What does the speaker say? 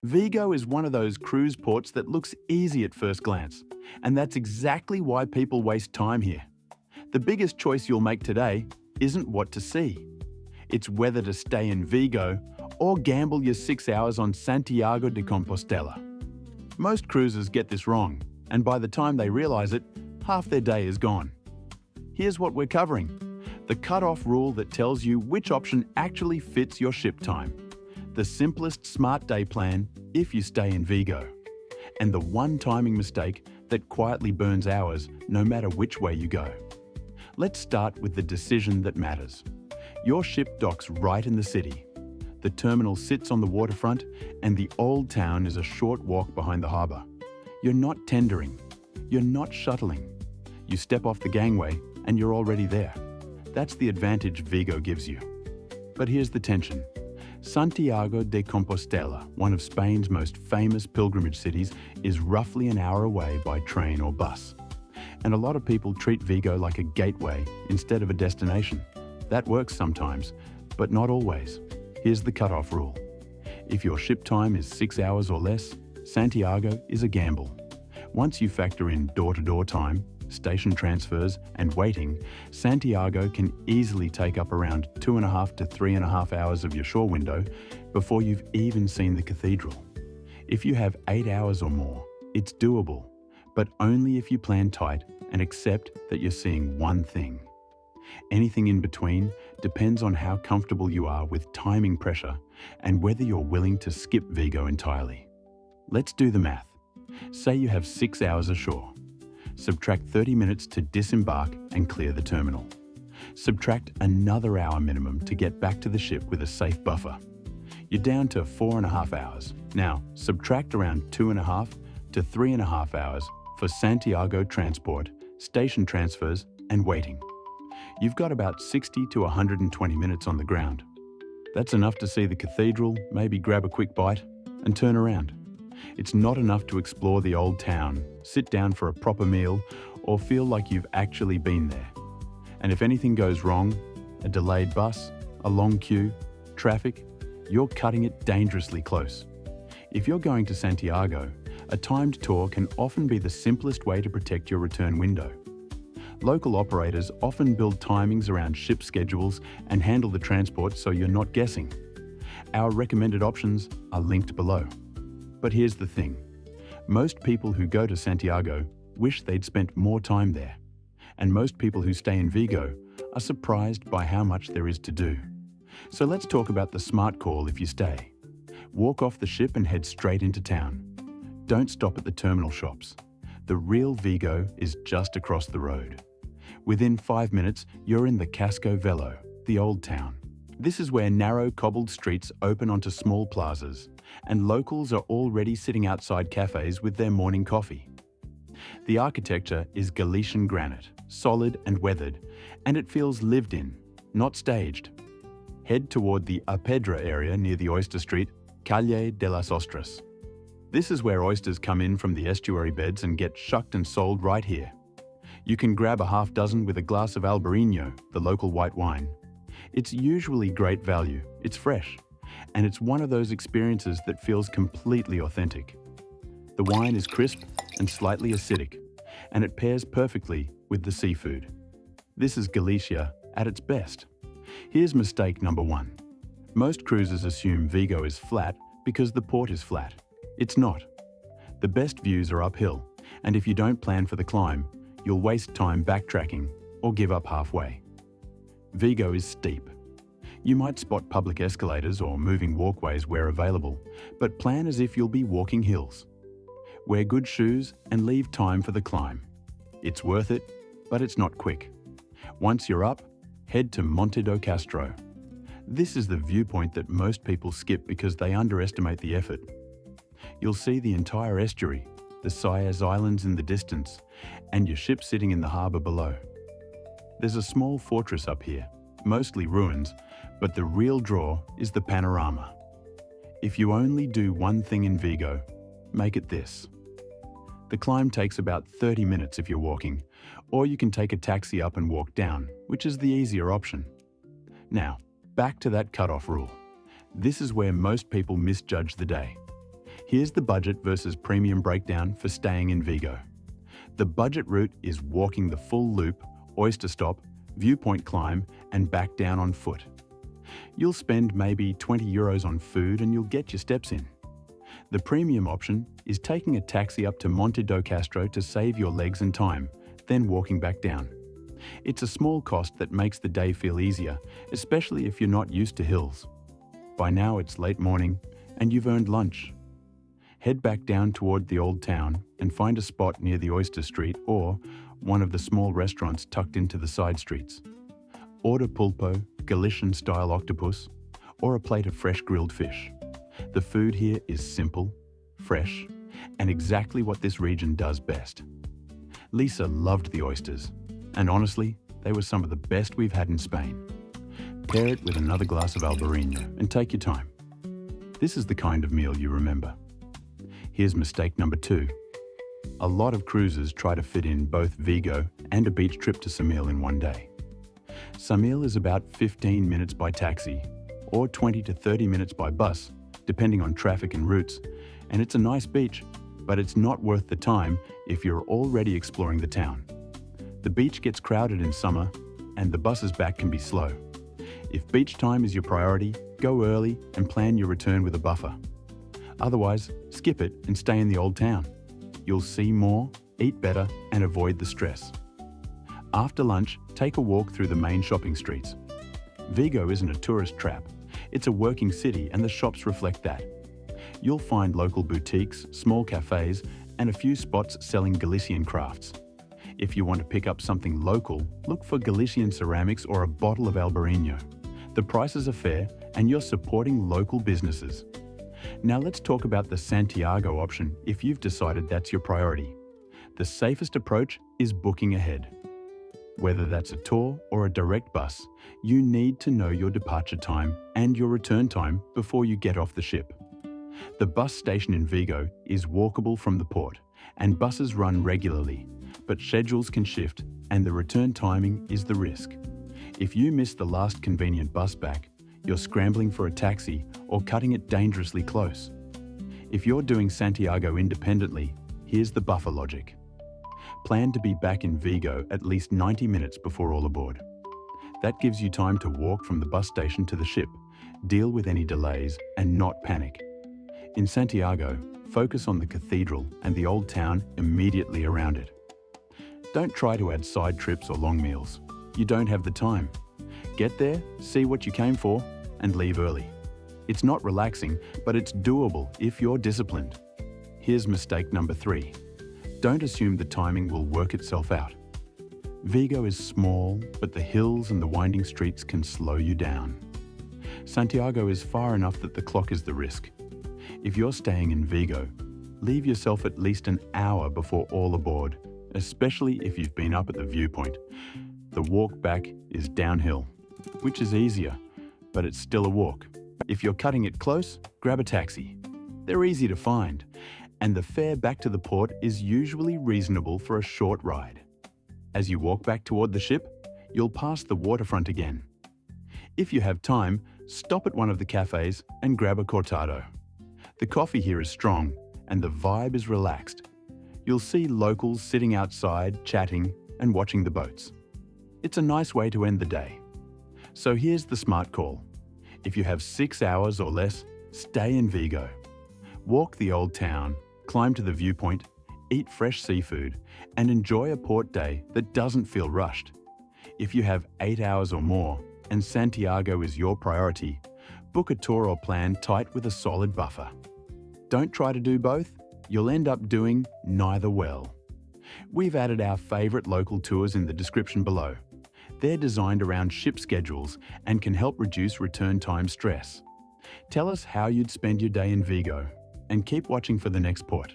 Vigo is one of those cruise ports that looks easy at first glance, and that's exactly why people waste time here. The biggest choice you'll make today isn't what to see. It's whether to stay in Vigo or gamble your 6 hours on Santiago de Compostela. Most cruisers get this wrong, and by the time they realize it, half their day is gone. Here's what we're covering: the cut-off rule that tells you which option actually fits your ship time, the simplest smart day plan if you stay in Vigo, and the one timing mistake that quietly burns hours no matter which way you go. Let's start with the decision that matters. Your ship docks right in the city. The terminal sits on the waterfront, and the old town is a short walk behind the harbour. You're not tendering. You're not shuttling. You step off the gangway and you're already there. That's the advantage Vigo gives you. But here's the tension. Santiago de Compostela, one of Spain's most famous pilgrimage cities, is roughly an hour away by train or bus. And a lot of people treat Vigo like a gateway instead of a destination. That works sometimes, but not always. Here's the cutoff rule. If your ship time is 6 hours or less, Santiago is a gamble. Once you factor in door-to-door time, station transfers, and waiting, Santiago can easily take up around 2.5 to 3.5 hours of your shore window before you've even seen the cathedral. If you have 8 hours or more, it's doable, but only if you plan tight and accept that you're seeing one thing. Anything in between depends on how comfortable you are with timing pressure and whether you're willing to skip Vigo entirely. Let's do the math. Say you have 6 hours ashore. Subtract 30 minutes to disembark and clear the terminal. Subtract another hour minimum to get back to the ship with a safe buffer. You're down to 4.5 hours. Now, subtract around 2.5 to 3.5 hours for Santiago transport, station transfers, and waiting. You've got about 60 to 120 minutes on the ground. That's enough to see the cathedral, maybe grab a quick bite, and turn around. It's not enough to explore the old town, sit down for a proper meal, or feel like you've actually been there. And if anything goes wrong, a delayed bus, a long queue, traffic, you're cutting it dangerously close. If you're going to Santiago, a timed tour can often be the simplest way to protect your return window. Local operators often build timings around ship schedules and handle the transport so you're not guessing. Our recommended options are linked below. But here's the thing. Most people who go to Santiago wish they'd spent more time there. And most people who stay in Vigo are surprised by how much there is to do. So let's talk about the smart call if you stay. Walk off the ship and head straight into town. Don't stop at the terminal shops. The real Vigo is just across the road. Within 5 minutes, you're in the Casco Velho, the old town. This is where narrow cobbled streets open onto small plazas, and locals are already sitting outside cafes with their morning coffee. The architecture is Galician granite, solid and weathered, and it feels lived in, not staged. Head toward the A Pedra area near the oyster street, Calle de las Ostras. This is where oysters come in from the estuary beds and get shucked and sold right here. You can grab a half dozen with a glass of Albarino, the local white wine. It's usually great value, it's fresh, and it's one of those experiences that feels completely authentic. The wine is crisp and slightly acidic, and it pairs perfectly with the seafood. This is Galicia at its best. Here's mistake number 1. Most cruisers assume Vigo is flat because the port is flat. It's not. The best views are uphill, and if you don't plan for the climb, you'll waste time backtracking or give up halfway. Vigo is steep. You might spot public escalators or moving walkways where available, but plan as if you'll be walking hills. Wear good shoes and leave time for the climb. It's worth it, but it's not quick. Once you're up, head to Monte do Castro. This is the viewpoint that most people skip because they underestimate the effort. You'll see the entire estuary, the Saez Islands in the distance, and your ship sitting in the harbour below. There's a small fortress up here, mostly ruins, but the real draw is the panorama. If you only do one thing in Vigo, make it this. The climb takes about 30 minutes if you're walking, or you can take a taxi up and walk down, which is the easier option. Now, back to that cutoff rule. This is where most people misjudge the day. Here's the budget versus premium breakdown for staying in Vigo. The budget route is walking the full loop, oyster stop, viewpoint climb, and back down on foot. You'll spend maybe €20 on food and you'll get your steps in. The premium option is taking a taxi up to Monte do Castro to save your legs and time, then walking back down. It's a small cost that makes the day feel easier, especially if you're not used to hills. By now it's late morning and you've earned lunch. Head back down toward the old town and find a spot near the Oyster Street or one of the small restaurants tucked into the side streets. Order pulpo, Galician-style octopus, or a plate of fresh grilled fish. The food here is simple, fresh, and exactly what this region does best. Lisa loved the oysters, and honestly, they were some of the best we've had in Spain. Pair it with another glass of Albarino and take your time. This is the kind of meal you remember. Here's mistake number 2. A lot of cruisers try to fit in both Vigo and a beach trip to Samil in one day. Samil is about 15 minutes by taxi, or 20 to 30 minutes by bus, depending on traffic and routes, and it's a nice beach, but it's not worth the time if you're already exploring the town. The beach gets crowded in summer, and the buses back can be slow. If beach time is your priority, go early and plan your return with a buffer. Otherwise, skip it and stay in the old town. You'll see more, eat better, and avoid the stress. After lunch, take a walk through the main shopping streets. Vigo isn't a tourist trap. It's a working city and the shops reflect that. You'll find local boutiques, small cafes, and a few spots selling Galician crafts. If you want to pick up something local, look for Galician ceramics or a bottle of Albarino. The prices are fair and you're supporting local businesses. Now let's talk about the Santiago option if you've decided that's your priority. The safest approach is booking ahead. Whether that's a tour or a direct bus, you need to know your departure time and your return time before you get off the ship. The bus station in Vigo is walkable from the port, and buses run regularly, but schedules can shift and the return timing is the risk. If you miss the last convenient bus back, you're scrambling for a taxi or cutting it dangerously close. If you're doing Santiago independently, here's the buffer logic. Plan to be back in Vigo at least 90 minutes before all aboard. That gives you time to walk from the bus station to the ship, deal with any delays, and not panic. In Santiago, focus on the cathedral and the old town immediately around it. Don't try to add side trips or long meals. You don't have the time. Get there, see what you came for, and leave early. It's not relaxing, but it's doable if you're disciplined. Here's mistake number 3. Don't assume the timing will work itself out. Vigo is small, but the hills and the winding streets can slow you down. Santiago is far enough that the clock is the risk. If you're staying in Vigo, leave yourself at least an hour before all aboard, especially if you've been up at the viewpoint. The walk back is downhill, which is easier, but it's still a walk. If you're cutting it close, grab a taxi. They're easy to find, and the fare back to the port is usually reasonable for a short ride. As you walk back toward the ship, you'll pass the waterfront again. If you have time, stop at one of the cafes and grab a cortado. The coffee here is strong, and the vibe is relaxed. You'll see locals sitting outside, chatting, and watching the boats. It's a nice way to end the day. So here's the smart call. If you have 6 hours or less, stay in Vigo. Walk the old town, climb to the viewpoint, eat fresh seafood, and enjoy a port day that doesn't feel rushed. If you have 8 hours or more, and Santiago is your priority, book a tour or plan tight with a solid buffer. Don't try to do both, you'll end up doing neither well. We've added our favorite local tours in the description below. They're designed around ship schedules and can help reduce return time stress. Tell us how you'd spend your day in Vigo, and keep watching for the next port.